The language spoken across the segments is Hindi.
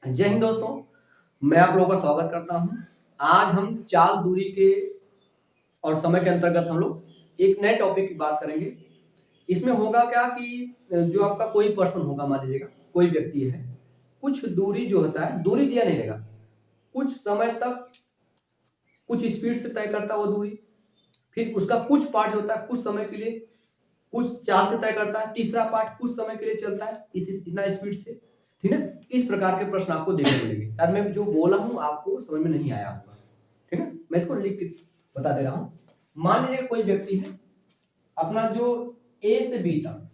जय हिंद दोस्तों, मैं आप लोगों का स्वागत करता हूं। आज हम चाल दूरी के और समय के अंतर्गत हम लोग एक नए टॉपिक की बात करेंगे। इसमें होगा क्या कि जो आपका कोई पर्सन होगा, मान लीजिएगा कोई व्यक्ति है, कुछ दूरी जो होता है, दूरी दिया नहीं रहेगा, कुछ समय तक कुछ स्पीड से तय करता है वो दूरी, फिर उसका कुछ पार्ट होता है कुछ समय के लिए कुछ चाल से तय करता है, तीसरा पार्ट कुछ समय के लिए चलता है इतना स्पीड से, ठीक है। इस प्रकार के प्रश्न आपको देखने को मिलेंगे। शायद मैं जो बोला हूं आपको समझ में नहीं आया होगा, ठीक है। मैं इसको लिख के बता दे रहा हूं। मान लीजिए कोई व्यक्ति है, अपना जो ए से बी तक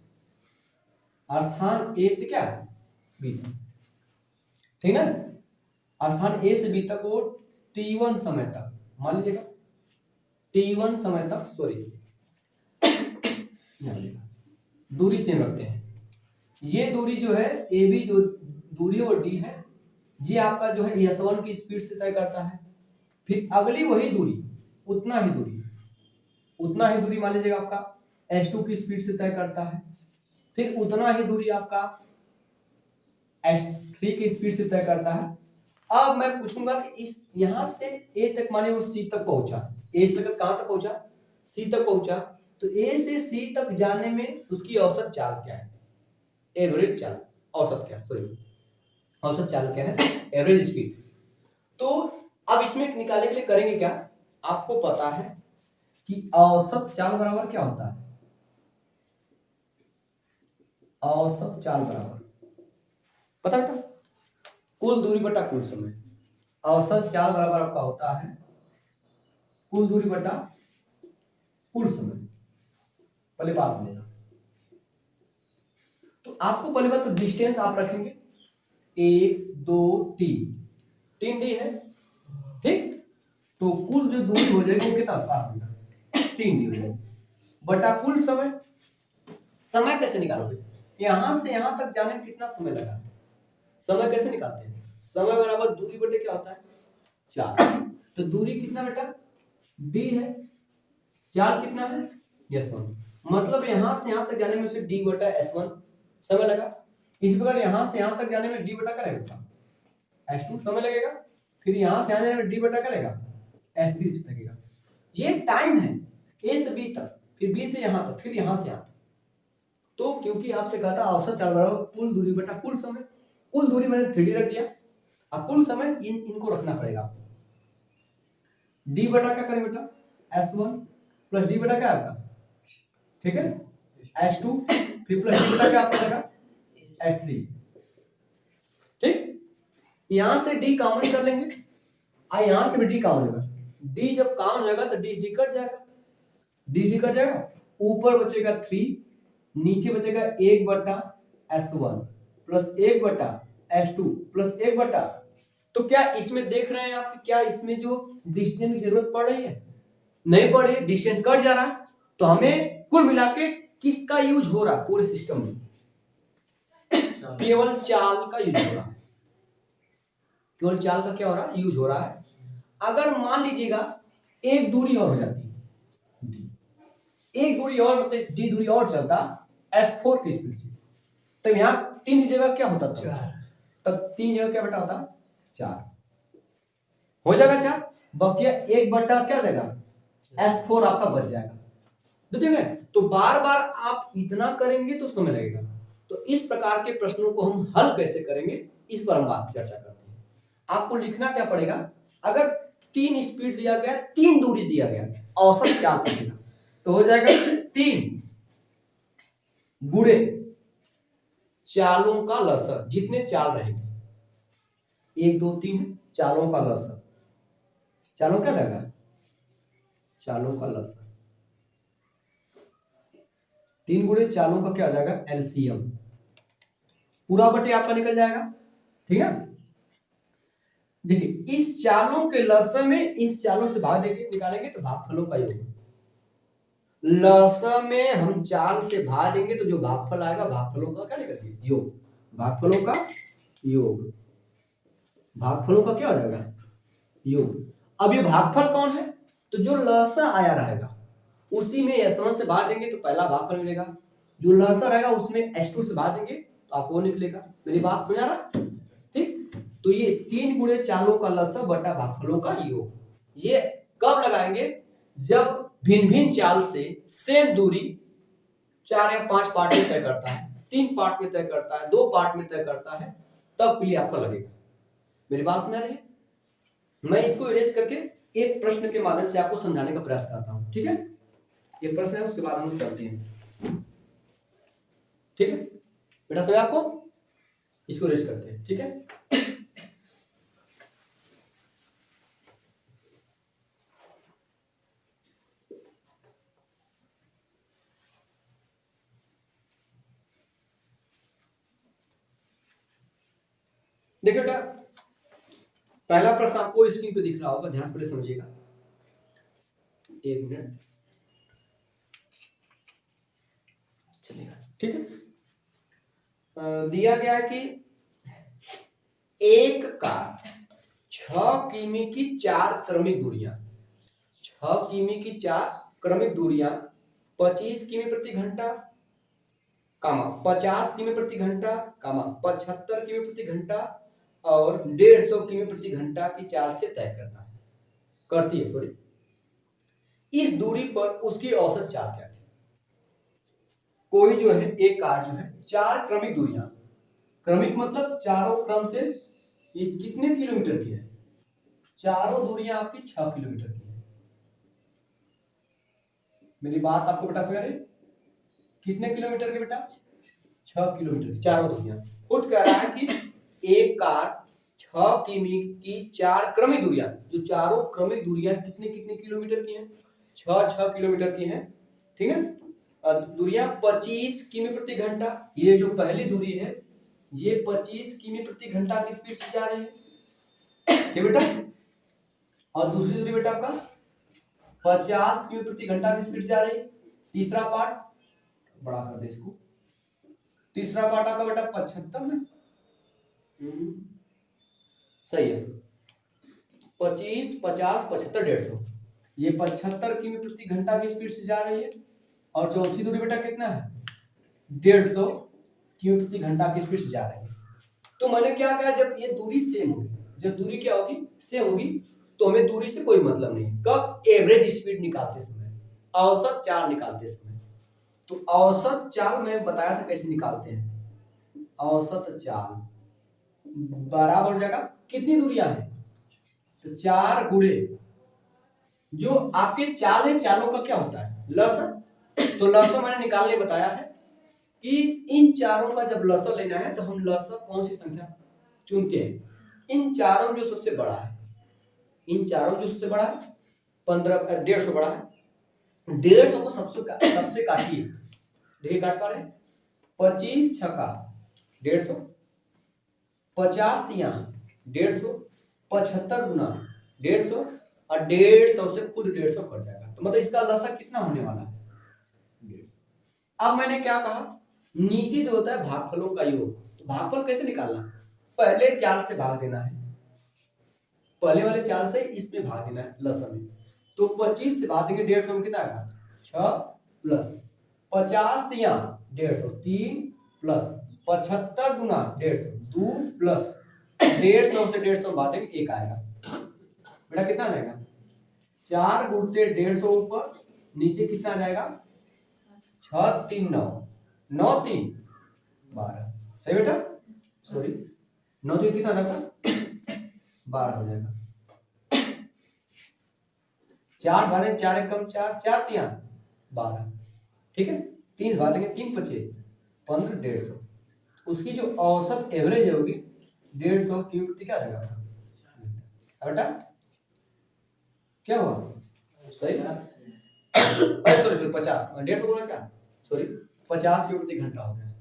स्थान, ए से क्या बी तक, ठीक है, स्थान ए से बी तक वो t1 समय तक, मान लीजिएगा t1 समय तक, सॉरी दूरी सेम रखते हैं। ये दूरी जो है ए बी जो दूरी और डी है, ये आपका जो है S1 की स्पीड से तय करता है। फिर अगली वही दूरी, उतना ही दूरी मान लीजिएगा आपका S2 की स्पीड से तय करता है। फिर उतना ही दूरी आपका S3 की स्पीड से तय करता है। अब मैं पूछूंगा कि इस यहां से ए तक, माने वो सी तक पहुंचा, ए से लेकर कहां तक पहुंचा, सी तक पहुंचा, तो ए से सी तक जाने में उसकी औसत चाल क्या है, एवरेज चाल, औसत क्या, सॉरी औसत चाल क्या है, एवरेज स्पीड। तो अब इसमें निकालने के लिए करेंगे क्या, आपको पता है कि औसत चाल बराबर क्या होता है, औसत चाल बराबर पता है, कुल दूरी बटा कुल समय। औसत चाल बराबर आपका होता है कुल दूरी बटा कुल समय। पहले बात बनेगा तो आपको पहले बात तो डिस्टेंस आप रखेंगे 1 2 3 डी है, ठीक। तो कुल जो दूरी हो जाएगी वो कितना 7 मीटर, 3 डी हो जाएगी बटा कुल समय। समय कैसे निकालोगे, यहां से यहां तक जाने में कितना समय लगा, समय कैसे निकालते हैं, समय बराबर दूरी बटे क्या होता है, चाल। तो दूरी कितना बेटा डी है, चाल कितना है S1, मतलब यहां से यहां तक जाने में उसे d बटा S1 समय लगा। इसी प्रकार यहां से यहां तक जाने में d बटा क्या लगेगा, S2 समय लगेगा। फिर यहां से यहां जाने में d बटा क्या लगेगा, S3 लगेगा। ये टाइम है a से b तक, फिर b से यहां तक, फिर यहां से यहां तक। तो क्योंकि आपसे कहा था औसत चाल बराबर कुल दूरी बटा कुल समय, कुल दूरी मैंने 3d रख दिया, अब कुल समय इनको रखना पड़ेगा। d बटा क्या करें बेटा S1 प्लस d बटा क्या आपका, ठीक है, S2, फिर प्लस d बटा क्या आपका रहेगा S3, ठीक। यहां से d कॉमन कर लेंगे, यहां से भी d कॉमन होगा, d जब कॉमन होगा तो d कट जाएगा, d कट जाएगा, ऊपर बचेगा 3, नीचे बचेगा 1 बटा S1 प्लस 1 बटा S2 प्लस 1 बटा। तो क्या इसमें देख रहे हैं आप, क्या इसमें जो डिस्टेंस की जरूरत पड़ रही है, नहीं पड़ रही, डिस्टेंस कट जा रहा है। तो हमें कुल मिला के किसका यूज हो रहा है पूरे सिस्टम में, केवल चाल का यूज हो रहा है, केवल चाल का क्या हो रहा है, यूज हो रहा है। अगर मान लीजिएगा एक दूरी और हो जाती है, एक दूरी और मतलब d दूरी और चलता S4 की स्पीड से, तब यहां 3 जगह क्या होता था, तब 3 जगह क्या बेटा होता 4 हो जाएगा, 4 बकिया 1 बटा क्या रहेगा S4 आपका बच जाएगा। तो ठीक है, तो बार बार आप इतना करेंगे तो समय लगेगा। तो इस प्रकार के प्रश्नों को हम हल कैसे करेंगे, इस पर हम बात चर्चा करते हैं। आपको लिखना क्या पड़ेगा, अगर 3 स्पीड दिया गया, 3 दूरी दिया गया, औसत चाल पूछेगा, तो हो जाएगा 3 गुणे चालों का लसर, जितने चाल रहेंगे 1 2 3 चालों का लसर, चालों क्या रहेगा, चालों का लसर, 3 गुणे चालों का क्या आ जाएगा एलसीएम, पूरा बटे आपका निकल जाएगा, ठीक है। देखिए इस चालों के लसर में इस चालों से भाग देके निकालेंगे तो भागफलों का योग, लसर में हम चाल से भाग देंगे तो जो भागफल आएगा भागफलों का क्या निकलेगा योग, भागफलों का योग, भागफलों का क्या हो जाएगा योग। अब ये भागफल कौन है, तो जो लसर आया रहेगा उसी में S1 से भाग देंगे तो पहला भागफल मिलेगा, जो लसर रहेगा उसमें S2 से भाग देंगे तो आपको वो निकलेगा। मेरी बात समझ आ रहा है, ठीक। तो ये 3 गुणे चालों का लसा बटा भागफलों का योग। ये कब लगाएंगे? जब भिन्न भिन्न चाल से सेम दूरी 4 या 5 पार्ट में तय करता है, 3 पार्ट में तय करता है, 2 पार्ट में तय करता है, तब के लिए आपका लगेगा। मेरी बात समझ रही है? मैं इसको इरेज करके एक प्रश्न के माध्यम से आपको समझाने का प्रयास करता हूं, ठीक है? ये प्रश्न है, उसके बाद हम चलते हैं, ठीक है बेटा? समझ आपको? इसको इरेज करते हैं, ठीक है? देखिए बेटा, पहला प्रश्न आपको स्क्रीन पे दिख रहा होगा, ध्यान से समझिएगा। एक मिनट चलेगा, ठीक है? दिया गया है कि एक कार 6 किमी की 4 क्रमिक दूरियां, 6 किमी की 4 क्रमिक दूरियां 25 किमी प्रति घंटा, 50 किमी प्रति घंटा, 75 किमी प्रति घंटा और 150 किमी प्रति घंटा की चाल से तय करती है, सॉरी। इस दूरी पर उसकी औसत चाल क्या है? कोई जो है एक कार जो है 4 क्रमिक दूरियां, क्रमिक मतलब चारों क्रम से ये कितने किलोमीटर की है? चारों दूरियां आपकी 6 किलोमीटर की है। मेरी बात आपको बेटा समझ रही? कितने किलोमीटर के बेटा? 6 किलोमीटर, चारों दूरियां। खुद कह रहा है कि एक कार 6 किमी की 4 क्रमिक दूरियां, जो चारों क्रमिक दूरियां कितने कितने किलोमीटर की हैं? 6 किलोमीटर की हैं, ठीक है? दूरियां 25 किमी प्रति घंटा, ये जो पहली दूरी है ये 25 किमी प्रति घंटा की स्पीड से जा रही है, ठीक बेटा? और दूसरी दूरी बेटा आपका 50 किमी प्रति घंटा की स्पीड से जा रही है। तीसरा पार्ट बड़ा कर दे इसको, तीसरा पार्ट आपका बेटा 75 में, सही है। 25, 50, 75, 150, ये 75 किमी प्रति घंटा की स्पीड से जा रही है। और चौथी दूरी बेटा कितना है? 150 किमी प्रति घंटा की स्पीड से जा रही है। तो मैंने क्या कहा, जब ये दूरी सेम होगी, जब दूरी क्या होगी? सेम होगी, तो हमें दूरी से कोई मतलब नहीं। कब? एवरेज स्पीड निकालते समय, औसत चाल निकालते समय। तो औसत चाल मैं बताया था कैसे निकालते हैं। औसत चाल बराबर हो जाएगा, कितनी दूरियां हैं? तो 4 गुणे जो आपके चाल है, चालों का क्या होता है? लसन। तो लसन मैंने निकालने बताया है कि इन चारों का जब लसन लेना है तो हम लसन कौन सी संख्या चुनते हैं? इन चारों जो सबसे बड़ा है, इन चारों जो सबसे बड़ा है 15, 150 बड़ा है, 150 को सबसे काटिए। देखिए काट पा रहे हैं? 25 छक्का 150, 50 तिया 150, 75 गुना 150 और 150 से खुद 150 कट जाएगा। तो मतलब इसका लसा कितना होने वाला है? 150। अब मैंने क्या कहा, नीचे जो होता है भागफलों का योग। तो भागफल कैसे निकालना? पहले चाल से भाग देना है, पहले वाले चाल से इसमें भाग देना है लसन में। तो 25 से भाग देंगे 150 में कितना आएगा? 6 प्लस 50 तिया 150, 3 प्लस 75 गुना 150, 2 प्लस 150 से 150 बांटेंगे 1 आएगा। बेटा कितना आएगा? 4 गुणते 150 ऊपर, नीचे कितना जाएगा? 6 3 9, 9 3 12, सही बेटा? सॉरी 9 3 कितना आएगा? 12 हो जाएगा। 4 भागे 4 एक कम 4, 4 तिया 12, ठीक है? 30 भागेंगे 3 पचे 15, 150। उसकी जो औसत एवरेज होगी 150 किमी प्रति क्या रहेगा बेटा? क्या हुआ? सही सॉरी 50, 150 बोला क्या? सॉरी 50 किमी प्रति घंटा हो गया।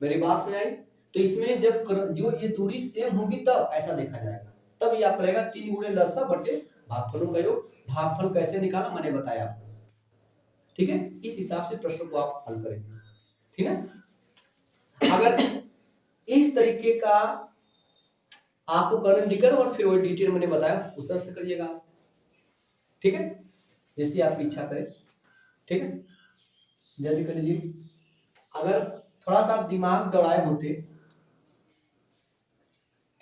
मेरी बात सुन आई? तो इसमें जब जो ये दूरी सेम होगी तब ऐसा देखा जाएगा, तब ये आप रहेगा 3 गुणे लसा बटे भागफलों का योग। भागफल कैसे निकाला मैंने बताया आपको, ठीक है? इस हिसाब से प्रश्न को आप हल करेंगे, ठीक है? अगर इस तरीके का आपको करने दिक्कत और फिर वो डिटेल मैंने बताया उस तरह से करिएगा, ठीक है? जैसी आपकी इच्छा करे, ठीक है? जल्दी कर लीजिए। अगर थोड़ा सा दिमाग दौड़ाए होते,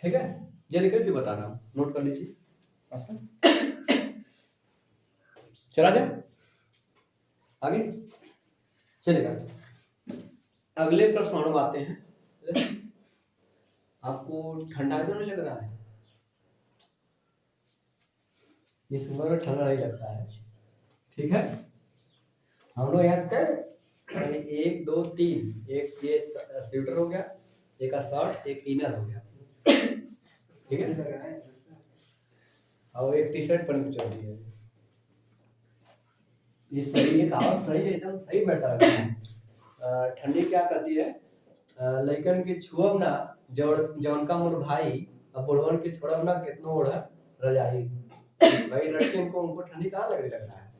ठीक है, ये लिखकर फिर बता रहा हूँ, नोट कर लीजिए। चला जाए आगे, चलेगा। अगले प्रश्न हम आते हैं। आपको ठंडा तो नहीं लग रहा है? इस उम्र में ठंडा नहीं लगता है, ठीक है। हम लोग यहाँ कर 1 2 3, एक ये स्वेटर हो गया, एक का शर्ट, एक इनर हो गया, ठीक है, और एक टी शर्ट पहन के चल रही है। ये सही है, कहावत सही है, एकदम सही बैठा है। ठंडी क्या कहती है, लइकन के छुअब ना जौन का मोर भाई, अब बुढ़वन के छोड़ब ना कितनो ओढ़ रजाई। भाई लड़के को उनको ठंडी कहाँ लग रहा है?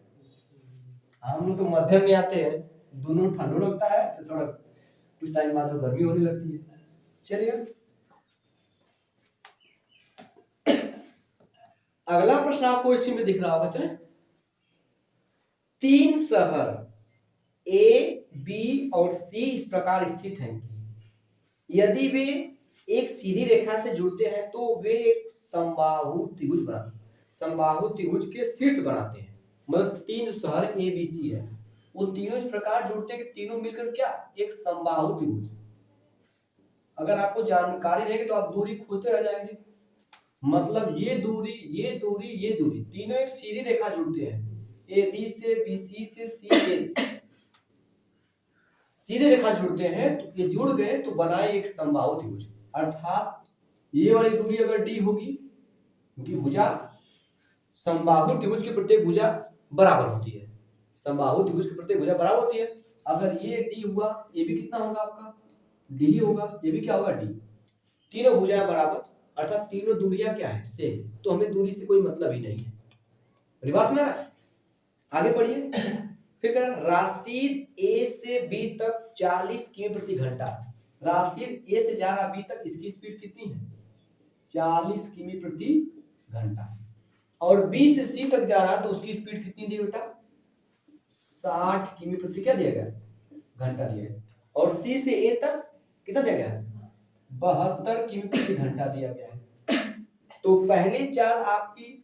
हम लोग तो मध्यम में आते हैं, दोनों ठंडो लगता है तो थोड़ा कुछ टाइम बाद गर्मी होने लगती है। चलिए अगला प्रश्न आपको इसी में दिख रहा होगा। चले, 3 शहर ए, बी और सी इस प्रकार स्थित हैं कि यदि वे एक सीधी रेखा से जुड़ते हैं तो वे एक समबाहु त्रिभुज बनाते हैं। समबाहु त्रिभुज के शीर्ष बनाते हैं। मतलब 3 शहर ए बी सी है, वो तीनों इस प्रकार जुड़ते हैं कि तीनों मिलकर क्या, एक समबाहु त्रिभुज। अगर आपको जानकारी रहेगी तो आप दूरी खोजते रह जाएंगे। मतलब ये दूरी, ये दूरी, ये दूरी, तीनों एक सीधी रेखा जुड़ते हैं। ए बी से, बी सी से, सी ए से सीधे रेखा जुड़ते हैं, तो ये जुड़ गए तो बनाए एक समबाहु त्रिभुज। अर्थात ये वाली दूरी अगर डी होगी, क्योंकि भुजा समबाहु त्रिभुज की प्रत्येक भुजा बराबर होती है, समबाहु त्रिभुज की प्रत्येक भुजा बराबर होती है। अगर ये डी हुआ, ये भी कितना होगा आपका, डी ही होगा, ये भी क्या होगा, डी। तीनों भुजाएं बराबर, अर्थात तीनों दूरियां क्या है, सेम। तो हमें दूरी से कोई मतलब ही नहीं है। रिवास में आगे पढ़िए। फिर राशिद ए से बी तक 40 किमी प्रति घंटा। राशिद ए से जा रहा बी तक, इसकी स्पीड कितनी है, 40 किमी प्रति घंटा। और बी से सी तक जा रहा तो उसकी स्पीड कितनी दी बेटा, 60 किमी प्रति क्या दिया गया, घंटा दिया गया। और सी से ए तक कितना दिया गया, 72 किमी प्रति घंटा दिया गया है। तो पहली चाल आपकी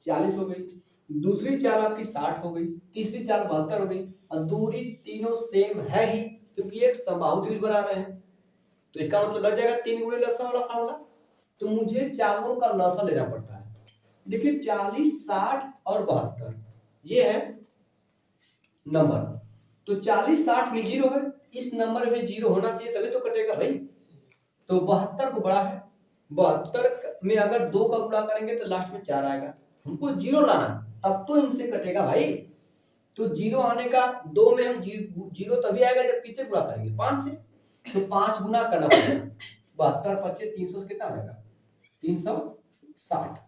40 हो गई, दूसरी चाल आपकी 60 हो गई, तीसरी चाल 72 हो गई, और दूरी तीनों सेम है ही, क्योंकि एक समबाहु त्रिभुज बना रहे हैं। तो इसका मतलब लग जाएगा 3 गुणे लसा वाला फार्मूला। तो मुझे चारों का लसा लेना पड़ता है। देखिए 40, 60 और 72 ये है नंबर। तो 40, 60 में 0 है, इस नंबर में 0 होना चाहिए तभी तो कटेगा भाई। तो 72 को बड़ा है, 72 में अगर 2 का गुणा करेंगे तो लास्ट में 4 आएगा। हमको 0 लाना, तब तो इनसे कटेगा भाई। तो 0 आने का 2 में हम 0 तभी आएगा जब किससे गुणा करेंगे, 5 से। तो 5 गुना करना पड़ेगा, 72 25 300 से कितना आएगा, 360।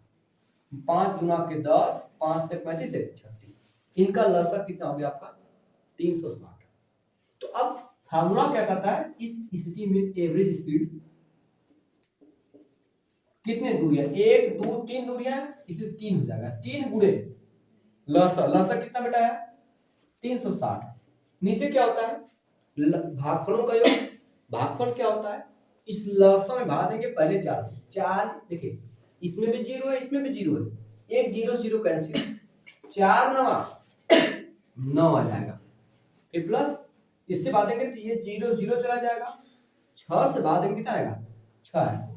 5 गुना के 10, 5 से 35 से 36, इनका लसा कितना हो गया आपका, 360। तो अब फार्मूला क्या कहता है, इस स्थिति में एवरेज स्पीड कितने दूरियां, 1 2 3 दूरियां, इसलिए 3 हो जाएगा। 3 गुणे लसा, लसा कितना बेटा है, 360। नीचे क्या होता है, भागफलों का योग। भागफल क्या होता है, इस लसा में भाग देंगे पहले 4 से। 4 देखिए, इसमें भी 0 है, इसमें भी 0 है, एक 0 0 कैंसिल, 4 9 9 आ जाएगा। फिर प्लस इससे भाग देंगे तो ये 0 0 चला जाएगा, 6 से भाग देंगे कितना आएगा, 6 है,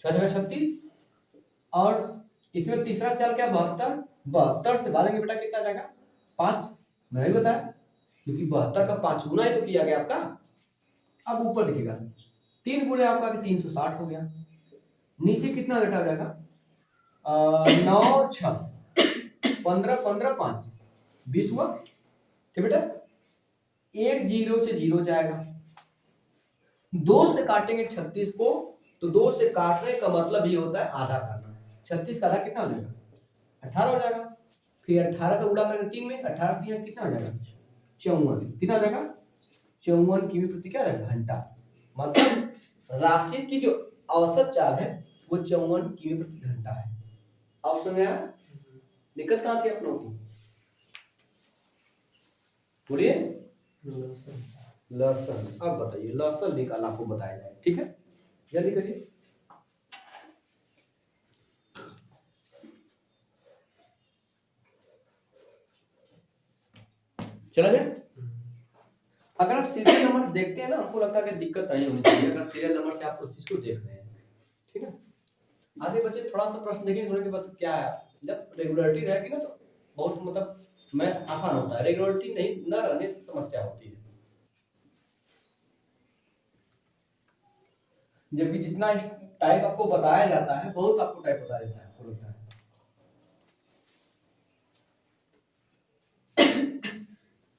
6 जगह 36। और इसमें तीसरा चाल क्या, 72, 72 से भागेंगे बेटा कितना जाएगा, 5। नहीं बताया, क्योंकि 72 का 5 गुना ही तो किया गया आपका। अब ऊपर देखिएगा 3 गुणे आपका 360 हो गया। नीचे कितना बेटा हो जाएगा, 9 6 15 15 5 20 हुआ। ठीक बेटा, एक 0 से 0 जाएगा, 2 से काटेंगे 36 को, तो 2 से काटने का मतलब ये होता है आधा करना। 36 का आधा कितना हो जाएगा, 18 हो जाएगा। फिर 18 का गुणा करेंगे 3 में, 18 3 कितना हो जाएगा, 54। कितना हो जाएगा, 54 किमी प्रति क्या घंटा। मतलब राशिद की जो औसत चाल है वो 54 किमी प्रति घंटा है। अब समझ में आया, दिक्कत कहाँ थी अपनों को, बोलिए। लसन, अब बताइए लसन निकाल आपको बताया जाए, ठीक है, जल्दी करिए। चला गया। अगर आप सीरियल नंबर देखते हैं ना, हमको लगता है कि दिक्कत नहीं होनी चाहिए अगर सीरियल नंबर से आप उस चीज को देख रहे हैं, ठीक है। आधे बच्चे थोड़ा सा प्रश्न देखेंगे, थोड़े कि बस क्या है, जब रेगुलरिटी रहेगी ना तो बहुत मतलब मैं आसान होता है, रेगुलरिटी नहीं न रहने से समस्या होती है। जबकि जितना टाइप आपको बताया जाता है, बहुत आपको टाइप बताया जाता है, आपको लगता है।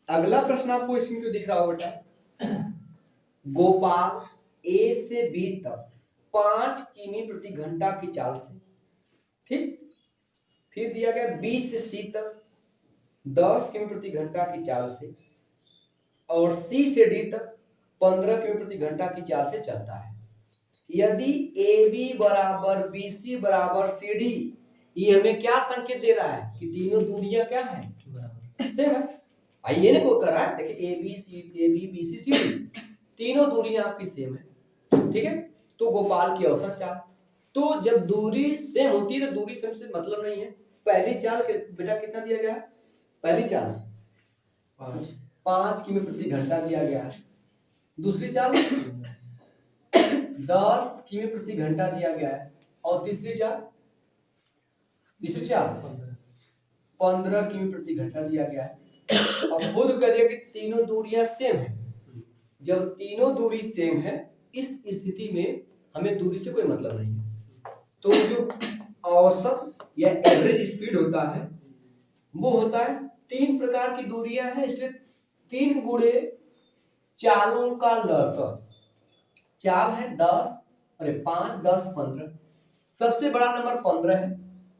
अगला प्रश्न आपको इसमें जो दिख रहा होगा बेटा, गोपाल ए से बी तक 5 किमी प्रति घंटा की चाल से, ठीक, फिर दिया गया बी से सी तक 10 किमी प्रति घंटा की चाल से, और सी से डी तक 15 किमी प्रति घंटा की चाल से चलता है। यदि ए बी बराबर बी सी बराबर सी डी, ये हमें क्या संकेत दे रहा है कि तीनों दूरियां क्या है, सेम है। आइए ना को कर रहा है, देखिए A B B C C D, तीनों दूरियां आपकी सेम है, ठीक है। तो गोपाल की औसत चाल, तो जब दूरी सेम होती है तो दूरी सेम से मतलब नहीं है। पहली चाल बेटा कितना दिया गया है, पहली चाल 5 किमी प्रति घंटा दिया गया है, दूसरी चाल 10 किमी प्रति घंटा दिया गया है, और तीसरी चाल 15 किमी प्रति घंटा दिया गया है। अब खुद करिए कि तीनों दूरियां सेम है। जब तीनों दूरी सेम है, इस स्थिति में हमें दूरी से कोई मतलब नहीं है। तो जो औसत या एवरेज स्पीड होता है वो होता है, 3 प्रकार की दूरियां हैं, इसलिए 3 गुणे चालों का लसर। चाल है 10, अरे 5, 10, 15, सबसे बड़ा नंबर 15 है।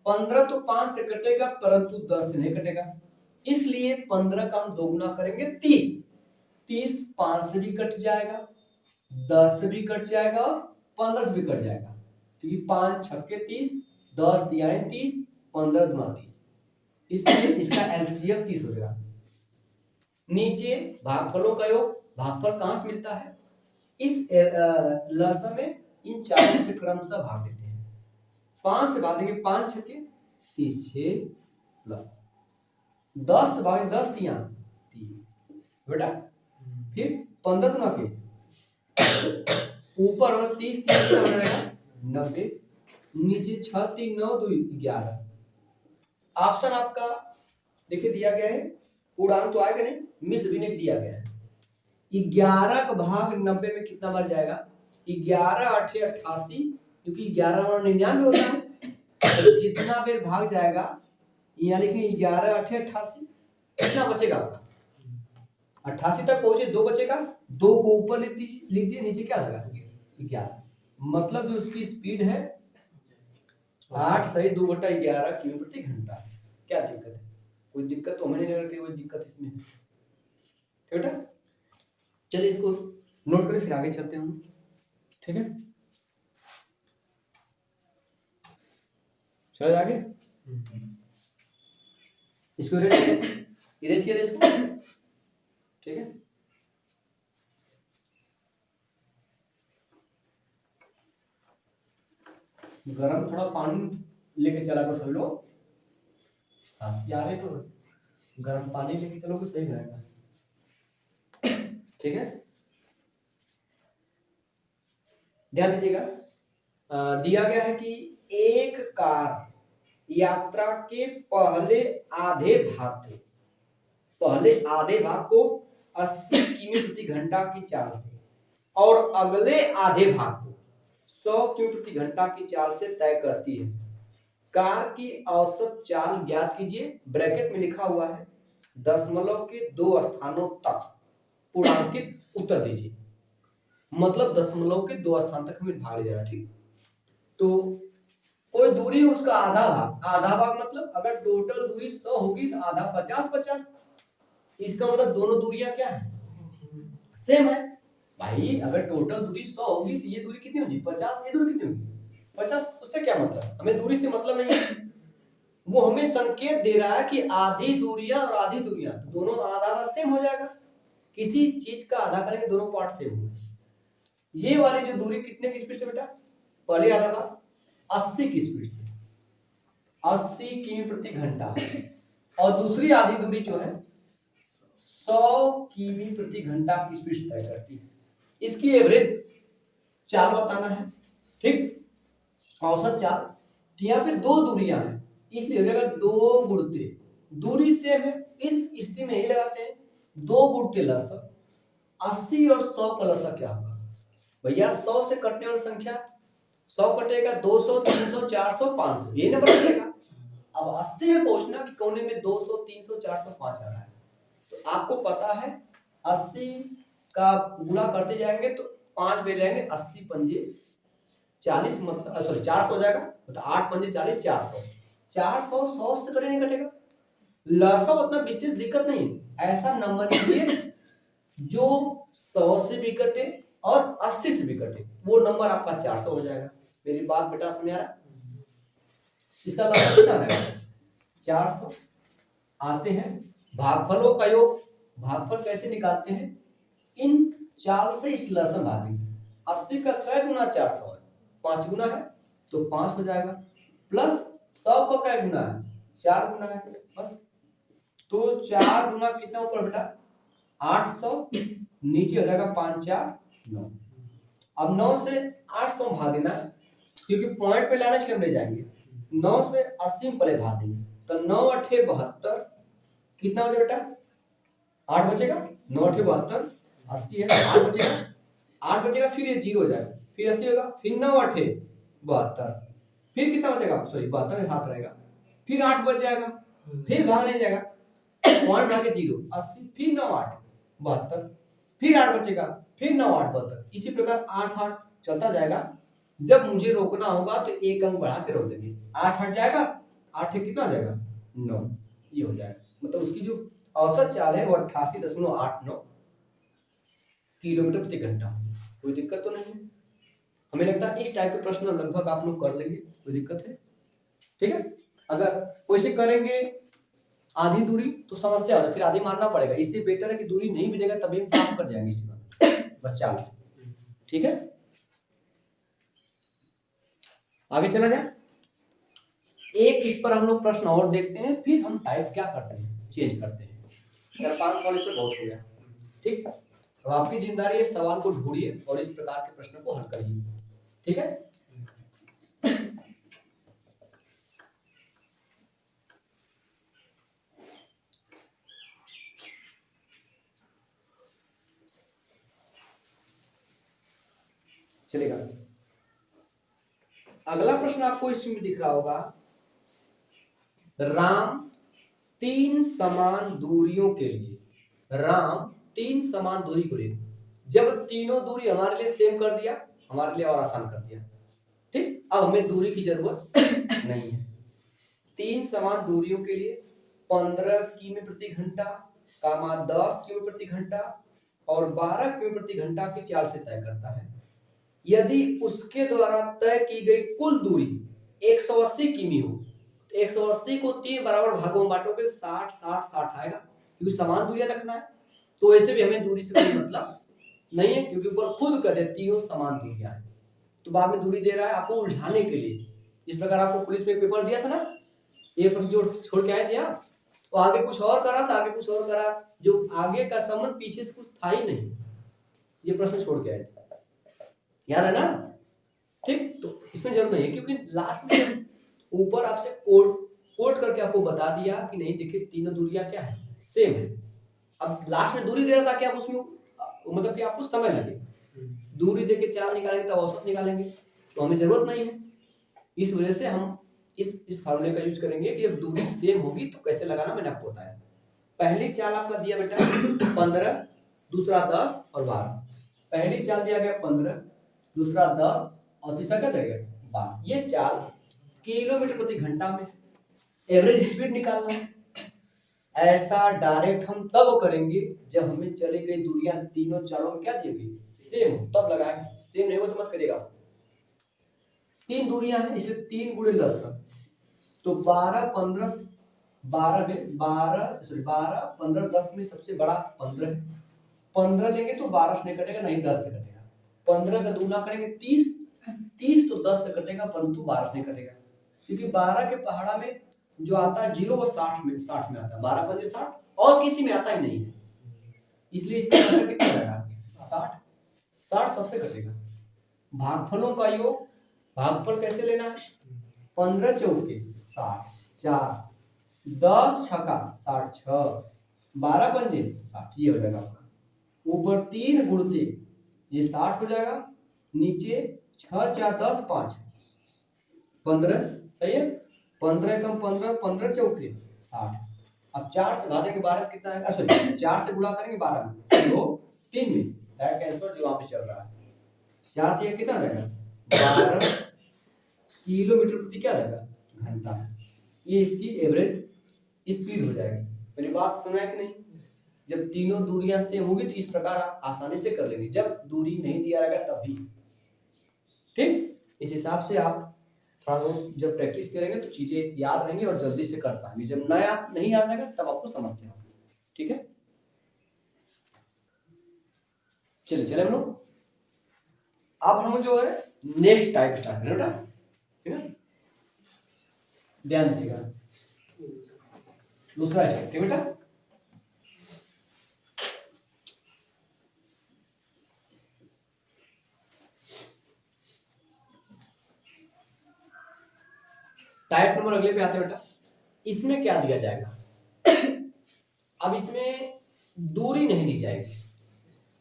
15 तो 5 से कटेगा परंतु 10 से नहीं कटेगा, इसलिए 15 का हम दोगुना करेंगे 30। 30 5 से भी कट जाएगा, 10 से भी कट जाएगा, और 15 से भी कट जाएगा, क्योंकि 5 छक्के 30, 10 तिहाई 30, 15 दूना 30, इसलिए इसका एलसीएम 30 हो जाएगा। नीचे भागफलों का योग, भागफल कहां से मिलता है, इस लसम में इन चारों से क्रमशः भाग देते हैं। 5 से भाग देंगे, 5 छक्के 30, 6 प्लस 10 भाग 10 तिया 30 बेटा, फिर 15 गुना के ऊपर और 30 कितना बन जाएगा 90, नीचे 6 3 9 2 11। ऑप्शन आपका देखिए दिया गया है, पूर्णांक तो आएगा नहीं, मिश्र भिन्नक दिया गया है। 11 का भाग 90 में कितना बन जाएगा, 11 8 88, क्योंकि 11 और 99 होता है, तो जितना बेर भाग जाएगा, यहाँ लिखेंगे 11 8 88, कितना बचेगा आपका 88 तक पहुंचे, 2 बचेगा, 2 को ऊपर लिख दिए, नीचे क्या लगा 11, मतलब जो उसकी स्पीड है 8 सही 2/11 किमी प्रति घंटा। क्या दिक्कत है, कोई दिक्कत तो हमें नहीं लग रही, कोई दिक्कत इसमें, ठीक है। चलिए इसको नोट करें, फिर आगे चलते हैं हम, ठीक है। चलो आगे, इसको इरेज किया इसको, ठीक है। गरम थोड़ा पानी लेके चला करो सभी लोग, खांसी आ रही तो गरम पानी लेके चलो तो सही रहेगा, ठीक है। ध्यान दीजिएगा, दिया गया है कि एक कार यात्रा के पहले आधे भाग को 80 किमी प्रति घंटा की चाल से और अगले आधे भाग को 100 किमी प्रति घंटा की चाल से तय करती है। कार की औसत चाल ज्ञात कीजिए। ब्रैकेट में लिखा हुआ है दशमलव के 2 स्थानों तक पूर्णांकित उत्तर दीजिए, मतलब दशमलव के 2 स्थान तक हमें भाग ले जा रहा है, ठीक। तो कोई दूरी उसका आधा भाग मतलब अगर टोटल दूरी 100 होगी तो आधा 50, इसका मतलब दोनों दूरियां क्या है, सेम है। भाई अगर टोटल दूरी 100 होगी तो ये दूरी कितनी होगी 50, ये दूरी कितनी होगी 50, उससे क्या मतलब, हमें दूरी से मतलब नहीं है, वो हमें संकेत दे रहा है कि आधी दूरियां और आधी दूरियां तो दोनों आधा सेम हो जाएगा। किसी चीज का आधा करेंगे दोनों पार्ट सेम होंगे। ये वाली जो दूरी कितने की स्पीड से बेटा, पहले आधा था 80 की स्पीड से, 80 किमी प्रति घंटा, और दूसरी आधी दूरी जो है 100 किमी प्रति घंटा की स्पीड से तय करती है। इसकी एवरेज चाल बताना है, ठीक, औसत चाल। यहाँ पे दो दूरियां हैं, इसलिए हो जाएगा 2 गुणित दूरी सेम है, इस स्थिति में यही लगाते हैं 2 गुणित लसा। 80 और 100 का लसा क्या होगा भैया? 100 से कटने वाली संख्या 100 कटेगा 200, 300, 400, 500, ये नंबर बचेगा। अब 80 में पहुंचना कि कोने में 200, 300, 400, 5 आ रहा है, तो आपको पता है 80 का गुणा करते जाएंगे तो 5 पे जाएंगे, 80 पंजे 40, मतलब सॉरी 400 हो जाएगा, मतलब 8 पंजे 40, 400। 400 100 से कटे नहीं कटेगा, लसा उतना विशेष दिक्कत नहीं, ऐसा नंबर लीजिए जो 100 से भी कटे और 80 से भी कटे, वो नंबर आपका 400 हो जाएगा। मेरी बात बेटा समझ आ रहा है? इसका लसा कितना आएगा? 400। आते हैं भागफलों का योग। भागफल कैसे निकालते हैं? इन 4 से इस लसम भागी 80 का कै गुना 400 है? 5 गुना है, तो 5 हो जाएगा, प्लस 100 का कै गुना है? 4 गुना है, बस। तो 4 गुना कितना ऊपर बेटा? 800, नीचे हो जाएगा 5 4 9। अब 9 से 800 भाग देना, क्योंकि पॉइंट पे लाना इसलिए हम ले जाएंगे। 9 से 80 में पहले भाग देंगे, तो 9 8 72, कितना हो जाएगा बेटा? 8 बचेगा, 9 8 72, 80 है, 8 बचेगा, 8 बचेगा, फिर ये 0 हो जाएगा, फिर 80 होगा, फिर 9 8 72, फिर कितना बचेगा? सॉरी 72 के साथ रहेगा, फिर 8 बच जाएगा, फिर भाग नहीं जाएगा, पॉइंट भागे 0 80, फिर 9 8 72, फिर 8 बचेगा, फिर 9 8 72, इसी प्रकार 8 8 चलता जाएगा। जब मुझे रोकना होगा तो एक अंक बढ़ा के रोक देंगे, 8 हट जाएगा, 8 कितना हो जाएगा? 9, ये हो जाएगा। मतलब उसकी जो औसत चाल है वो 88.89 किलोमीटर प्रति घंटा। कोई दिक्कत तो नहीं है? हमें लगता है इस टाइप के प्रश्न लगभग आप लोग कर लेंगे, कोई दिक्कत है? ठीक है, अगर वैसे करेंगे आधी दूरी तो समस्या होगा, फिर आधी मारना पड़ेगा, इससे बेटर है कि दूरी नहीं मिलेगा तभी हम काम कर जाएंगे इसी बार, बस चाल से। ठीक है, आगे चला जाए। एक इस पर हम लोग प्रश्न और देखते हैं, फिर हम टाइप क्या करते हैं, चेंज करते हैं। 4-5 सवाल इस पर बहुत हो गया, ठीक। तो आपकी जिम्मेदारी है सवाल को ढूंढिए और इस प्रकार के प्रश्न को हल करिए, ठीक है। चलेगा। अगला प्रश्न आपको इसमें दिख रहा होगा, राम 3 समान दूरियों के लिए, राम 3 समान दूरी को लिए, जब तीनों दूरी हमारे लिए सेम कर दिया, हमारे लिए और आसान कर दिया, ठीक। अब हमें दूरी की जरूरत नहीं है। 3 समान दूरियों के लिए 15 किमी प्रति घंटा, 10 किमी प्रति घंटा और 12 किमी प्रति घंटा की चाल से तय करता है। यदि उसके द्वारा तय की गई कुल दूरी 180 किमी हो, तो 180 को 3 बराबर भागों में बांटोगे, 60 60 60 आएगा, क्योंकि समान दूरियां रखना है। तो ऐसे भी हमें दूरी से कोई मतलब नहीं है, क्योंकि ऊपर खुद कर दे तीनों समान दूरियां हैं, तो बाद में दूरी दे रहा है आपको उलझाने के लिए। इस प्रकार आपको पुलिस में पेपर दिया था ना, ये प्रश्न जो छोड़ के आए थे आप, तो आगे कुछ और करा था, आगे कुछ और करा, जो आगे का संबंध पीछे से कुछ था ही नहीं, ये प्रश्न छोड़ के आए थे, याद है ना, ठीक। तो इसमें जरूरत नहीं है, क्योंकि लास्ट में ऊपर आपसे कोड करके आपको बता दिया कि नहीं देखिए तीनों दूरियां क्या है, सेम है। अब लास्ट में दूरी दे रहा था कि आप उसमें मतलब कि आपको समय लगे, दूरी देके चाल निकालेंगे तब औसत निकालेंगे, तो हमें जरूरत नहीं है। इस वजह से हम इस फार्मूले का यूज करेंगे कि जब दूरी सेम होगी तो कैसे लगाना मैंने आपको बताया। पहली चाल आपका दिया बेटा 15, दूसरा 10 और 12। पहली चाल दिया गया 15, दूसरा 10 और तीसरा क्या रहेगा 12। ये चाल किलोमीटर प्रति घंटा में एवरेज स्पीड निकालना है। ऐसा डायरेक्ट हम तब करेंगे जब हमें चली गई दूरियां तीनों चालों में क्या दी गई सेम हो, तब लगाएंगे। सेम नहीं हो तो मत करिएगा। 3 दूरियां हैं, इसलिए 3 गुणे 10, तो 12 15 12 में 12 15 10 में सबसे बड़ा 15 है। 15 लेंगे तो 12 से नहीं कटेगा, नहीं 10 से कटेगा। 15 का दूना करेंगे 30 तो 10 से कटेगा, परंतु 12 से नहीं कटेगा, क्योंकि 12 के पहाड़ा में जो आता है 0 वो 60 में आता है, 12 पंजे 60, और किसी में आता ही नहीं है। इसलिए इसका आंसर कितना रहेगा 60। 60 सबसे घटेगा। भागफलों का योग, भागफल कैसे लेना है, 15 चौके 60, 4 10 छक्का 60, 6 12 पंजे 60, ये हो जाएगा आपका। ऊपर 3 गुणते ये 60 हो जाएगा, नीचे 6 4 10 5 15, सही है। 15 कम 15, 15 चौके 60। अब 4 से भागेंगे 12 कितना आएगा, सॉरी 4 से गुणा करेंगे 12 में, तो 3 में डायरेक्ट आंसर जो वहां पे चल रहा है 4 3 कितना रहेगा 12 किलोमीटर प्रति क्या रहेगा घंटा। ये इसकी एवरेज स्पीड हो जाएगी। मेरी बात सुना है कि नहीं। जब तीनों दूरियां सेम होगी तो इस प्रकार आप आसानी से कर लेंगे, जब दूरी नहीं दिया रहेगा तब भी। ठीक, इस हिसाब से आप थोड़ा बहुत जब प्रैक्टिस करेंगे तो चीजें याद रहेंगी और जल्दी से कर पाएंगे। जब नया नहीं याद रहेगा तब आपको समस्या होगी। ठीक है, चलिए हम लोग अब हम जो है नेक्स्ट टाइप स्टार्ट करें बेटा। ठीक है, ध्यान दीजिएगा। दूसरा टाइप ठीक बेटा, टाइप नंबर अगले पे आते हैं बेटा। इसमें क्या दिया जाएगा, अब इसमें दूरी नहीं दी जाएगी।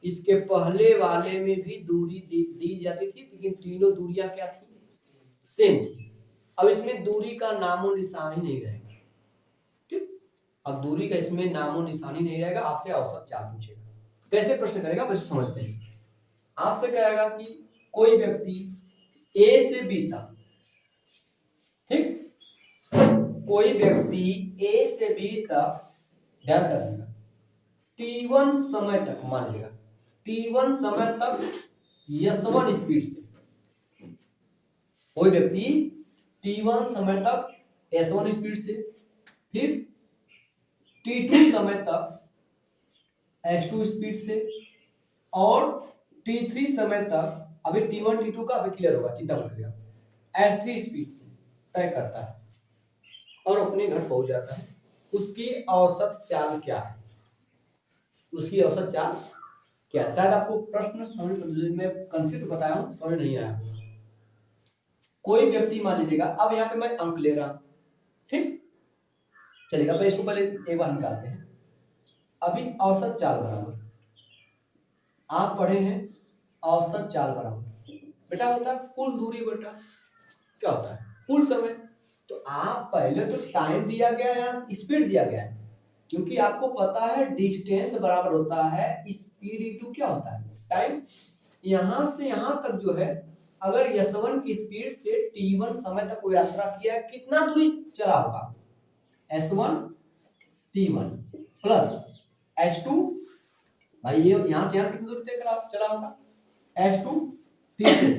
इसके पहले वाले में भी दूरी दी जाती थी, लेकिन तीनों दूरियां क्या थी, सेम थी। अब इसमें दूरी का नामो निशान ही नहीं रहेगा। ठीक, अब दूरी का इसमें नामो निशान ही नहीं रहेगा। आपसे औसत चाल पूछेगा, कैसे प्रश्न करेगा बस समझते हैं। आपसे कहेगा कि कोई व्यक्ति ए से बी तक, ठीक, कोई व्यक्ति ए से बी तक ध्यान रखिएगा T1 समय तक, मान लीजिएगा T1 समय तक S1 स्पीड से, कोई व्यक्ति T1 समय तक S1 स्पीड से, फिर T2 समय तक S2 स्पीड से, और T3 समय तक, अभी T1 T2 का अभी क्लियर होगा, चिंता मत करिएगा, S3 स्पीड से तय करता है और अपने घर पहुंच जाता है। उसकी औसत चाल क्या है, उसकी औसत चाल क्या है। शायद आपको प्रश्न समझ में कंसेप्ट बताया हूं, समझ नहीं आया। कोई व्यक्ति मान लीजिएगा, अब यहाँ पे मैं अंक ले रहा हूं, ठीक चलेगा, तो इसको पहले एक बार निकालते हैं। अभी औसत चाल बराबर, आप पढ़े हैं औसत चाल बराबर बेटा होता है कुल दूरी बेटा क्या होता है कुल समय। तो आप पहले तो टाइम दिया गया या स्पीड दिया गया है, क्योंकि आपको पता है डिस्टेंस बराबर होता है स्पीड इनटू क्या होता है टाइम। यहां से यहां तक जो है, अगर S1 की स्पीड से T1 समय तक कोई यात्रा किया है, कितना दूरी चला होगा, S1 T1 प्लस S2, भाई ये यहां से यहां कितनी दूरी तक चला होगा, S2 T2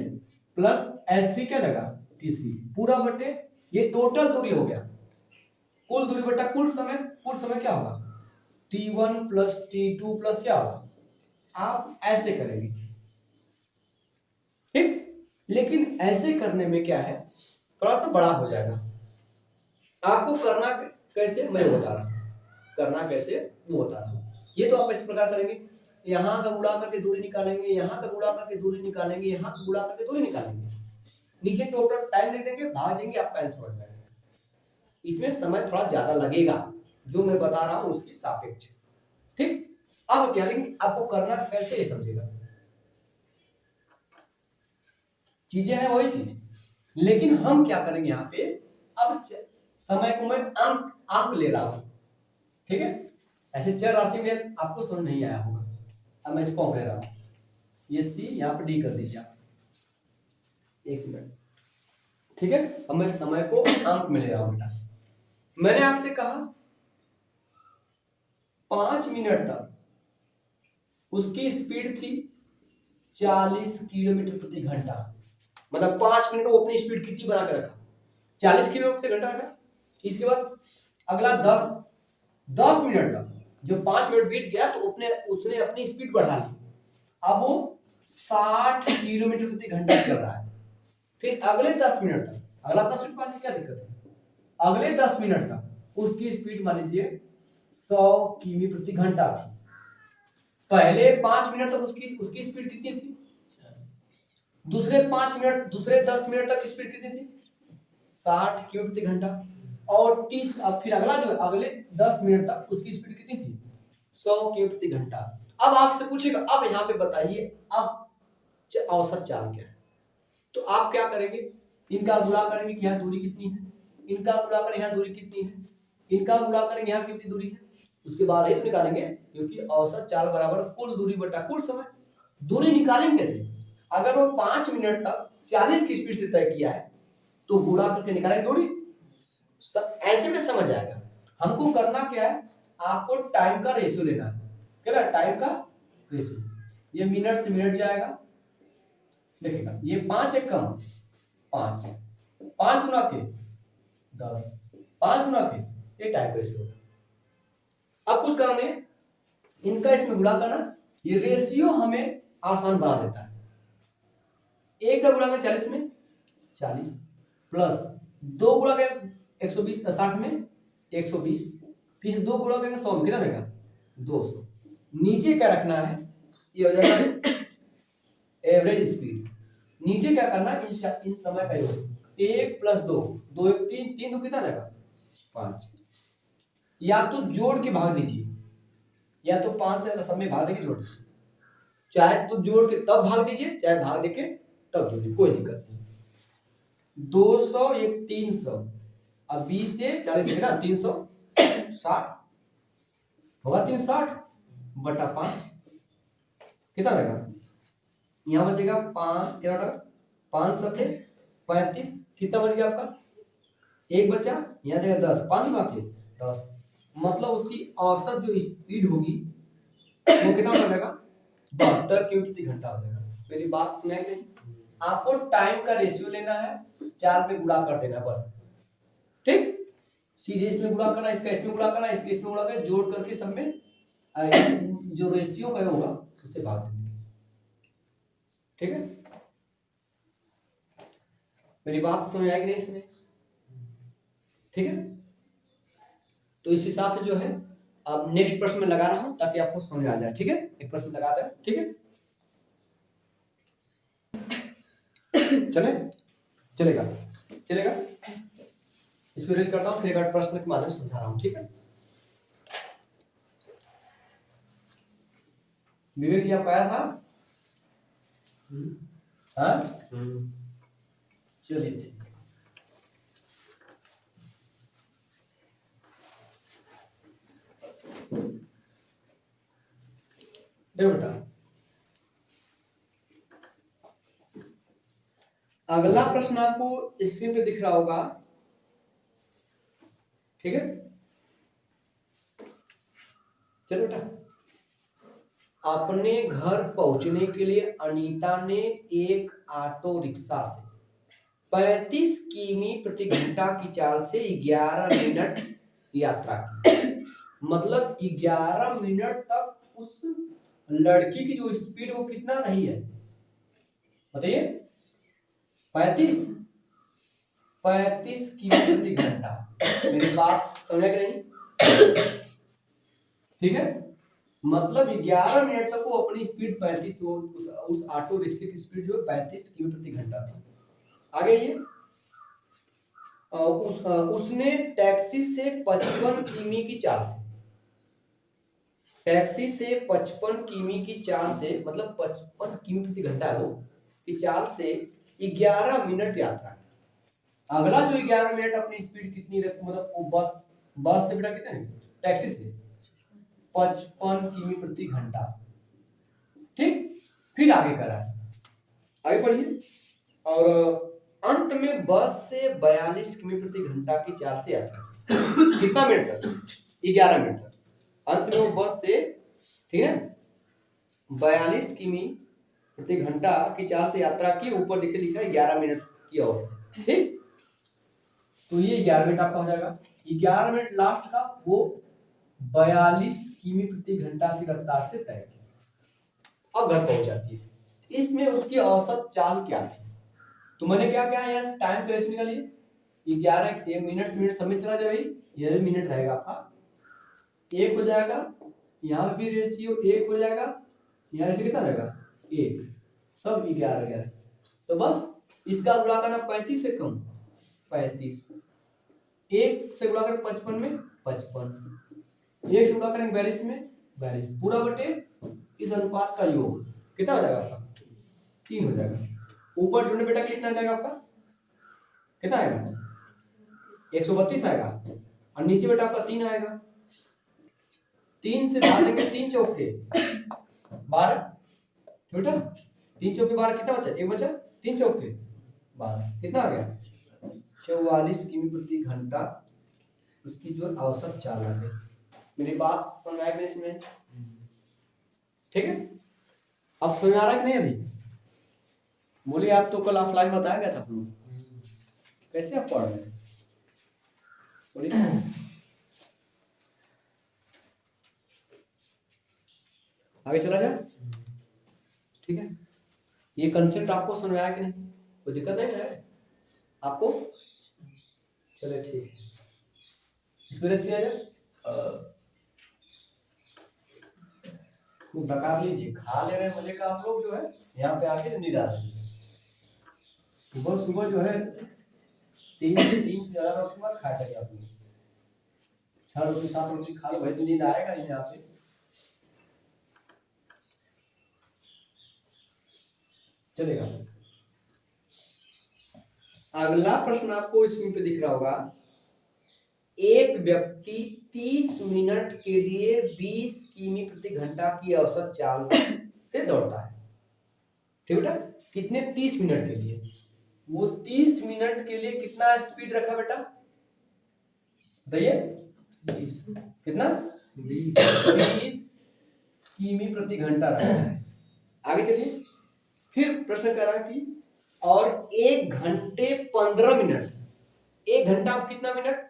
प्लस S3 क्या लगा T3 पूरा बटे, ये टोटल दूरी हो गया। कुल दूरी बटा कुल समय क्या होगा T1 प्लस T2 प्लस क्या होगा, आप ऐसे करेंगे, ठीक। लेकिन ऐसे करने में क्या है, थोड़ा सा बड़ा हो जाएगा। आपको करना कैसे मैं बता रहा हूं, करना कैसे वो बता रहा हूं। ये तो आप इस प्रकार करेंगे, यहां का गुणा करके दूरी निकालेंगे, यहां का गुणा करके दूरी निकालेंगे, यहां का गुणा करके दूरी निकालेंगे, नीचे टोटल टाइम लिख देंगे, भाग देंगे, आपका आंसर हो जाएगा। इसमें समय थोड़ा ज्यादा लगेगा, जो मैं बता रहा हूं उसकी सापेक्ष, ठीक। अब क्या लेंगे, आपको करना कैसे ये समझेगा, चीजें हैं वही चीज, लेकिन हम क्या करेंगे यहाँ पे, अब समय को मैं अंक ले रहा हूं, ठीक है। ऐसे चर राशि में आपको समझ नहीं आया होगा, अब मैं इसको ले रहा हूं, ये सी यहाँ पे डी कर दीजिए आप, एक मिनट, ठीक है। अब मैं समय को अंक में ले रहा हूं बेटा। मैंने आपसे कहा 5 मिनट तक उसकी स्पीड थी 40 किलोमीटर प्रति घंटा, मतलब 5 मिनट वो अपनी स्पीड कितनी बना कर रखा, 40 किलोमीटर प्रति घंटा रखा। इसके बाद अगला 10 मिनट तक, जो 5 मिनट बीत गया तो उसने अपनी स्पीड बढ़ा ली, अब वो 60 किलोमीटर प्रति घंटा चल रहा है। फिर अगले 10 मिनट तक, अगला 10 मिनट पाने क्या दिक्कत है, अगले 10 मिनट तक उसकी स्पीड मान लीजिए 100 किमी प्रति घंटा थी। पहले 5 मिनट तक उसकी उसकी स्पीड कितनी थी, दूसरे 5 मिनट, दूसरे 10 मिनट तक स्पीड कितनी थी, 60 किलोमीटर प्रति घंटा। और 30, अब फिर अगला जो है अगले 10 मिनट तक उसकी स्पीड कितनी थी, 100 किलोमीटर प्रति घंटा। अब आपसे पूछेगा अब यहाँ पे बताइए अब औसत चाल क्या है, तो आप क्या करेंगे, इनका गुणा करेंगे कि यहाँ दूरी कितनी है, इनका गुणा करेंगे यहाँ दूरी कितनी है, इनका गुणा करेंगे यहाँ कितनी दूरी है, उसके बाद ये निकालेंगे, क्योंकि औसत चाल बराबर कुल दूरी बटा कुल समय। दूरी निकालेंगे कैसे, अगर वो 5 मिनट तक 40 की स्पीड से तय किया है तो गुणा करके निकालेंगे दूरी, ऐसे में समझ आएगा। हमको करना क्या है, आपको टाइम का रेशियो लेना है, क्या टाइम का रेशियो, ये मिनट से मिनट जाएगा, देखिएगा ये 5 एक कम 5, 5 गुना के 10, 5 गुना के, ये टाइम का रेशियो होगा। अब कुछ करना है, इनका इसमें गुणा करना, ये रेशियो हमें आसान बना देता है। एक का गुणा कर 40 में 40 प्लस 2 गुणा कर 120 60 में 120, फिर 2 गुणा करेंगे 100 में कितना रहेगा 200। नीचे क्या रखना है, ये हो जाएगा एवरेज स्पीड। नीचे क्या करना, इन समय का योग 1 प्लस 2, 2 1 3, 3 2 कितना रहेगा 5, या तो जोड़ के भाग दीजिए या तो 5 से सब में भाग देके जोड़, चाहे तो जोड़ के तब भाग दीजिए चाहे भाग देके तब जोड़िए, कोई दिक्कत नहीं। 200 एक 300, अब 20 से 40 है ना 360 होगा, 360 बटा 5 कितना रहेगा, यहाँ बचेगा 5, क्या बटा 5 सत्ते 35, कितना बच गया आपका, एक बचा, यहाँ देगा 10, 5 बाकी 10, मतलब उसकी औसत जो स्पीड होगी वो कितना हो जाएगा 72 किलोमीटर प्रति घंटा हो जाएगा। मेरी बात समझ नहीं, आपको टाइम का रेशियो लेना है, चार में गुणा कर देना बस, ठीक, सीधे इसमें गुणा करना, इसका इसमें गुणा करना, इसके इसमें गुणा करना, जोड़ करके सब में जो रेशियो का होगा उससे भाग देंगे, ठीक है। मेरी बात समझ आएगी नहीं इसमें, ठीक है। तो इस हिसाब से जो है अब नेक्स्ट प्रश्न में लगा रहा हूं ताकि आपको समझ आ जाए, ठीक है, एक प्रश्न लगा दें, ठीक है, चले चलेगा चलेगा, इसको रेस करता हूं, फिर एक प्रश्न के माध्यम से समझा रहा हूं, ठीक है। विवेक जी आपका आया था, हाँ चलिए ठीक, देखो बेटा अगला प्रश्न आपको स्क्रीन पे दिख रहा होगा, ठीक है। चलो बेटा, अपने घर पहुंचने के लिए अनीता ने एक ऑटो रिक्शा से 35 किमी प्रति घंटा की चाल से 11 मिनट यात्रा की, मतलब 11 मिनट तक उस लड़की की जो स्पीड वो कितना रही है बताइए, 35 किमी प्रति घंटा। मेरी बात समझ नहीं, ठीक है, मतलब 11 मिनट तक वो अपनी स्पीड 35, उस ऑटो रिक्शा की स्पीड जो 35 किमी प्रति घंटा था। आगे ये उसने टैक्सी से 55 किमी की चाल से, टैक्सी से 55 किमी की चाल से, मतलब 55 किमी प्रति घंटा हो की चाल से 11 मिनट यात्रा। अगला जो 11 मिनट अपनी स्पीड कितनी रखी, मतलब बस से बेटा कितने, टैक्सी से 55 किमी प्रति घंटा, ठीक। फिर आगे करा है, आगे पढ़िए, और अंत में बस से 42 किमी प्रति घंटा की चाल से यात्रा कितना मिनट तक, 11 मिनट तक। अंत में वो बस से, ठीक है, 42 किमी प्रति घंटा की चाल से यात्रा की, ऊपर लिखे लिखा है 11 मिनट की और, ठीक। तो ये 11 मिनट आपका हो जाएगा, 11 मिनट लास्ट का वो 42 किमी प्रति घंटा की रफ्तार से तय किया, अब घर पहुंच जाती है। इसमें उसकी औसत चाल क्या थी, तो मैंने क्या किया, यस टाइम पे रेशियो निकालिए, 11 मिनट से मिनट समय चला जाए भाई, ये मिनट रहेगा आपका, एक हो जाएगा यहाँ भी रेशियो 1 हो जाएगा, यहाँ रेशियो कितना रहेगा 1, सब 11 तो बस इसका गुणा करना 35 से कम 35, 1 से गुणा करें 55 में 55, 1 से गुणा करेंगे 42 में 42, पूरा बटे इस अनुपात का योग कितना हो जाएगा आपका 3 हो जाएगा। ऊपर जोड़ने बेटा कितना जाएगा आपका, कितना आएगा 132 आएगा, और नीचे बेटा आपका 3 आएगा। 3 से भागेंगे 3 चौके 12, बेटा 3 चौके 12 कितना बचा, 1 बचा, 3 चौके 12 कितना आ गया 44 किमी प्रति घंटा उसकी जो औसत चाल है। मेरी बात समझ में इसमें ठीक है। अब समझ आ रहा है कि नहीं? अभी बोलिए, आप तो कल ऑफलाइन बताया गया था आप लोग, कैसे आप पढ़ रहे हैं बोलिए। आगे चला जाए, ठीक है। ये कंसेप्ट आपको समझ में आया कि नहीं, कोई दिक्कत नहीं है आपको? चलिए ठीक है, इसमें किया जाए बता लीजिए। खा ले रहे मजे का आप लोग जो है, यहाँ पे आके नींद आ रही है। सुबह सुबह जो है 3 से ज्यादा रोटी मत खाया करिए आप लोग, 6 रोटी 7 रोटी खा लो भाई, तो नींद आएगा ही यहाँ पे। चलेगा। अगला प्रश्न आपको स्क्रीन पे दिख रहा होगा। एक व्यक्ति 30 मिनट के लिए 20 किमी प्रति घंटा की औसत चाल से दौड़ता है, ठीक है। कितने 30 मिनट के लिए, वो 30 मिनट के लिए कितना स्पीड रखा बेटा बताइए, 20 कितना 20 किमी प्रति घंटा रखा है। आगे चलिए, फिर प्रश्न कर रहा कि और 1 घंटे 15 मिनट, 1 घंटा आप कितना मिनट,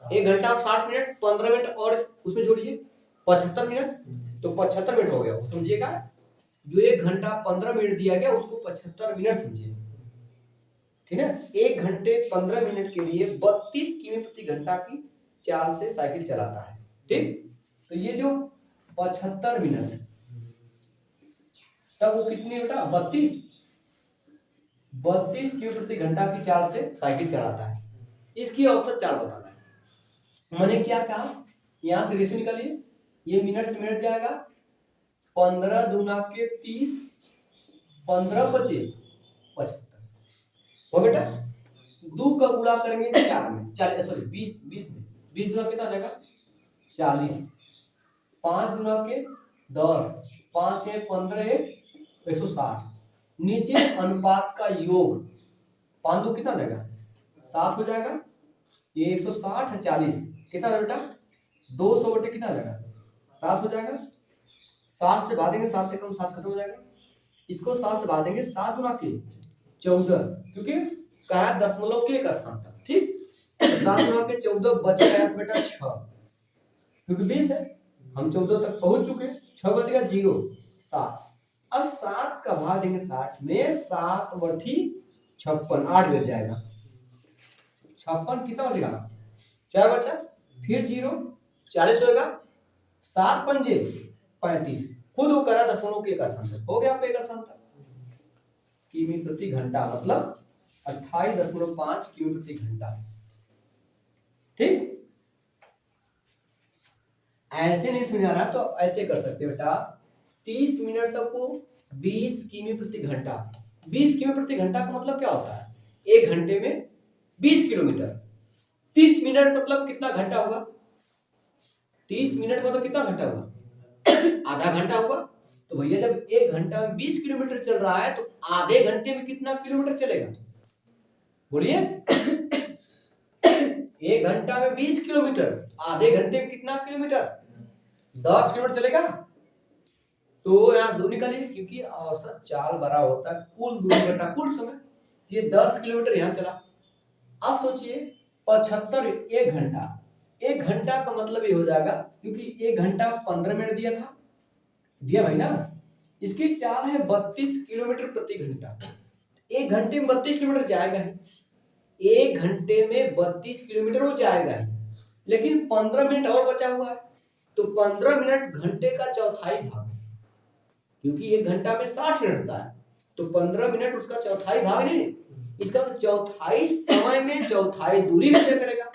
1 घंटा आप 60 मिनट, 15 मिनट और उसमें जोड़िए 75 मिनट, तो 75 मिनट हो गया। वो समझिएगा, जो 1 घंटा 15 मिनट दिया गया उसको 75 मिनट समझिए, ठीक है। 1 घंटे 15 मिनट के लिए 32 किमी प्रति घंटा की चाल से साइकिल चलाता है, ठीक। तो ये जो 75 मिनट तब वो कितनी बेटा 32 किमी प्रति घंटा की चाल से साइकिल चलाता है। इसकी औसत चाल बताना है। मैंने क्या कहा, यहां से रेशियो निकालिए, ये मिनट से मिनट जाएगा, 15 दूना के 30, 15 बचे 75 हो बेटा। 2 का गुणा करेंगे 4 में, 40 सॉरी 20 में, 20 गुना कितना आ जाएगा 40, 5 गुना के 10, 5 के 15 160, नीचे अनुपात का योग 5 दो कितना जाएगा 7 हो जाएगा। ये 160 है 40 कितना बेटा 200 बटे कितना जाएगा 7 हो जाएगा। 7 से भागेंगे 7 से कम 7 खत्म हो जाएगा। इसको 7 से भागेंगे 7 गुना के 14, क्योंकि कहा दशमलव के एक स्थान तक, ठीक। 7 गुना के 14 बचेगा बेटा 6, क्योंकि 20 है, हम 14 तक पहुंच चुके, 6 बचेगा 0 7। अब 7 का भाग देंगे 60 में, 7 बटी 56 8 बच जाएगा। 56 कितना बचेगा 4 बचा, फिर 0 40 होगा, 7 पंजे 35, खुद वो करा दशमलव के एक स्थान तक, हो गया आपका एक स्थान तक। किमी प्रति घंटा मतलब 28.5 किमी प्रति घंटा, ठीक। ऐसे नहीं समझ आ रहा तो ऐसे कर सकते हो बेटा, 30 मिनट तक को 20 किमी प्रति घंटा, 20 किमी प्रति घंटा का मतलब क्या होता है 1 घंटे में 20 किलोमीटर। 30 मिनट मतलब कितना घंटा होगा, 30 मिनट मतलब कितना घंटा होगा आधा घंटा होगा। तो भैया जब 1 घंटा में 20 किलोमीटर चल रहा है तो आधे घंटे में कितना किलोमीटर चलेगा बोलिए। 1 घंटा में 20 किलोमीटर, आधे घंटे में कितना किलोमीटर 10 किलोमीटर चलेगा। तो यहाँ दूरी निकालिए, क्योंकि औसत चाल बड़ा होता है कुल दूरी बटा कुल समय। ये 10 किलोमीटर यहाँ चला। अब सोचिए 75 1 घंटा, 1 घंटा का मतलब ये हो जाएगा, क्योंकि 1 घंटा 15 मिनट दिया था, दिया भाई ना। इसकी चाल है 32 किलोमीटर प्रति घंटा। 1 घंटे में 32 किलोमीटर जाएगा ही, 1 घंटे में 32 किलोमीटर हो जाएगा ही, लेकिन 15 मिनट और बचा हुआ है, तो 15 मिनट घंटे का चौथाई भाग, क्योंकि 1 घंटा में 60 मिनट होता है, तो 15 मिनट उसका चौथाई भाग नहीं, इसका तो चौथाई समय में चौथाई दूरी में तय करेगा।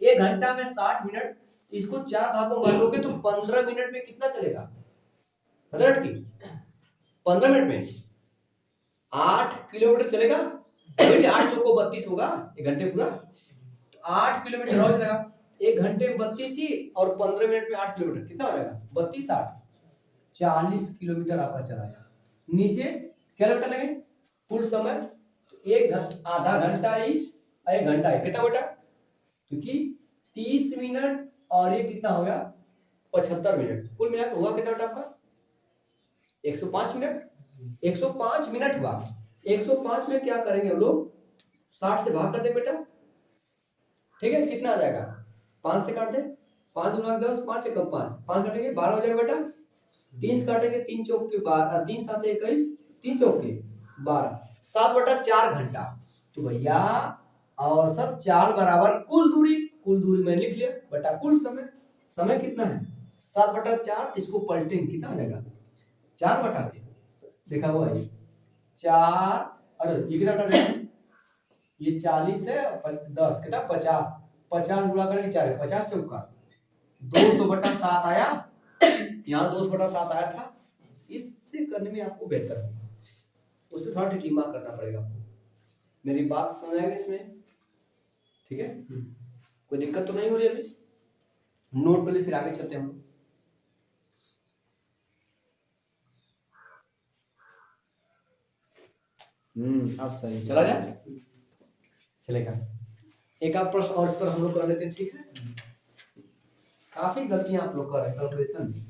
1 घंटा में 60 मिनट, इसको 4 भागों में बांटोगे तो 15 मिनट में कितना चलेगा? 15 मिनट की 15 मिनट में 8 किलोमीटर चलेगा। 8 चौको 32 होगा, 1 घंटे पूरा, तो 8 किलोमीटर रोज चलेगा। 1 घंटे में 32 ही और 15 मिनट में 8 किलोमीटर, कितना हो जाएगा? 32 8 40 किलोमीटर आपका चलाया। नीचे क्या किलोमीटर लगे कुल समय, तो आधा घंटा ही 1 घंटा है, कितना बेटा? क्योंकि 30 मिनट और ये कितना हो गया? 75 मिनट, कुल मिलाकर हुआ कितना बेटा आपका? 105 मिनट। 105 मिनट हुआ। 105 में क्या करेंगे हम लोग? 60 से भाग कर दे बेटा, ठीक है? कितना आ जाएगा? 5 से काट दे, 5 दूना 10, 5 से कम 5, 5 काटेंगे 12 हो जाएगा बेटा। 3 से काटेंगे 3 चौक के 12, 3 7 21, 3 चौक के 12, 7/4 घंटा। तो भैया औसत चाल बराबर कुल दूरी, कुल दूरी में लिख लिया बटा कुल समय। समय कितना है? 7/4, इसको पलटेंगे कितना हो जाएगा? 4/3 देखा हुआ है 4, अरे ये कितना बटा है? ये 40 है 10 कितना? 50, 50 गुणा करेंगे 4, 50 चौका 200/7 आया। यहाँ 200/7 आया था। इससे करने में आपको बेहतर होगा, उसमें थोड़ा टिटिमा करना पड़ेगा आपको। मेरी बात समझ आएगी इसमें? ठीक है, कोई दिक्कत तो नहीं हो रही अभी? नोट कर ले, फिर आगे चलते हैं हम। अब सही चला जाए, चलेगा। एक आप प्रश्न और इस पर हम लोग कर लेते हैं, ठीक है? काफी गलतियां आप लोग कर रहे हैं कैलकुलेशन में।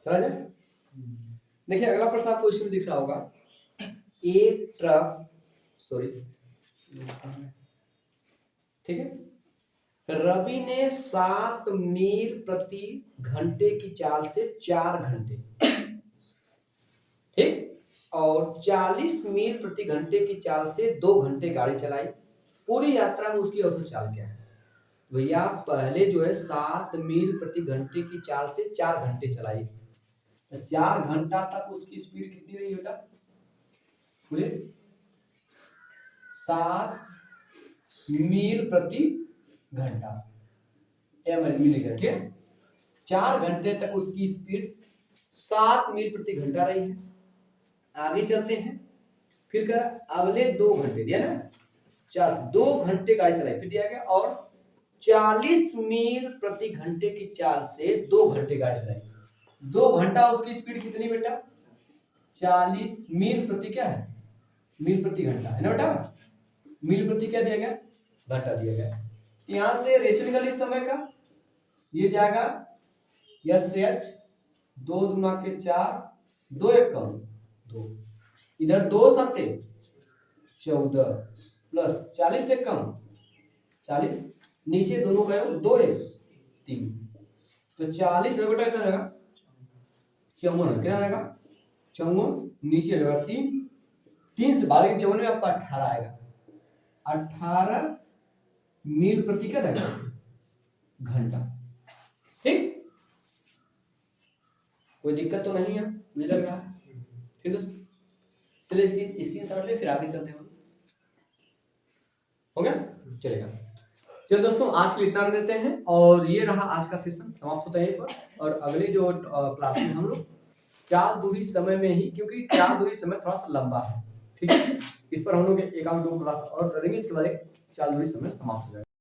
चला जाए। देखिए अगला प्रश्न आपको इसमें दिख रहा होगा। एक ट्रक, सॉरी, ठीक है, रवि ने 7 मील प्रति घंटे की चाल से 4 घंटे, ठीक, और 40 मील प्रति घंटे की चाल से 2 घंटे गाड़ी चलाई। पूरी यात्रा में उसकी औसत चाल क्या है? भैया पहले जो है 7 मील प्रति घंटे की चाल से 4 घंटे चलाई, 4 घंटा तक उसकी स्पीड कितनी रही बेटा? पूरे 7 मील प्रति घंटा, मिलीमीटर, ठीक है? 4 घंटे तक उसकी स्पीड 7 मील प्रति घंटा रही है। आगे चलते हैं, फिर क्या? अगले 2 घंटे दिया ना, 4 से 2 घंटे गाड़ी चलाई, फिर दिया गया और 40 मील प्रति घंटे की चाल से 2 घंटे गाड़ी चलाई। 2 घंटा उसकी स्पीड कितनी बेटा? 40 मील प्रति क्या है? मील प्रति घंटा है ना बेटा? मील प्रति क्या दिया गया? घंटा दिया गया। यहां से रेशियो निकालिए समय का, ये जाएगा SH 2 दूना के 4, 2 1 कम 2, इधर 2 7 14 प्लस 40 से कम 40, नीचे दोनों का 2 1 3, तो 40 बेटा कितना रहेगा? 54 कितना रहेगा? 54, नीचे रहेगा 3, 3 से 12 के 54 में आपका 18 आएगा। 18 मील प्रति क्या रहेगा? घंटा, ठीक? कोई दिक्कत तो नहीं है मुझे लग रहा है, ठीक है? चलिए इसकी स्क्रीनशॉट ले, फिर आगे चलते हैं। हो गया? चलेगा। चलो दोस्तों आज के लिए इतना लेते हैं, और ये रहा आज का सेशन, समाप्त होता है यहीं पर। और अगले जो क्लास में हम लोग चाल दूरी समय में ही, क्योंकि चाल दूरी समय थोड़ा सा लंबा है, ठीक है, इस पर हम लोग 1 2 क्लास और करेंगे, इसके बाद एक चाल दूरी समय समाप्त हो जाएगा।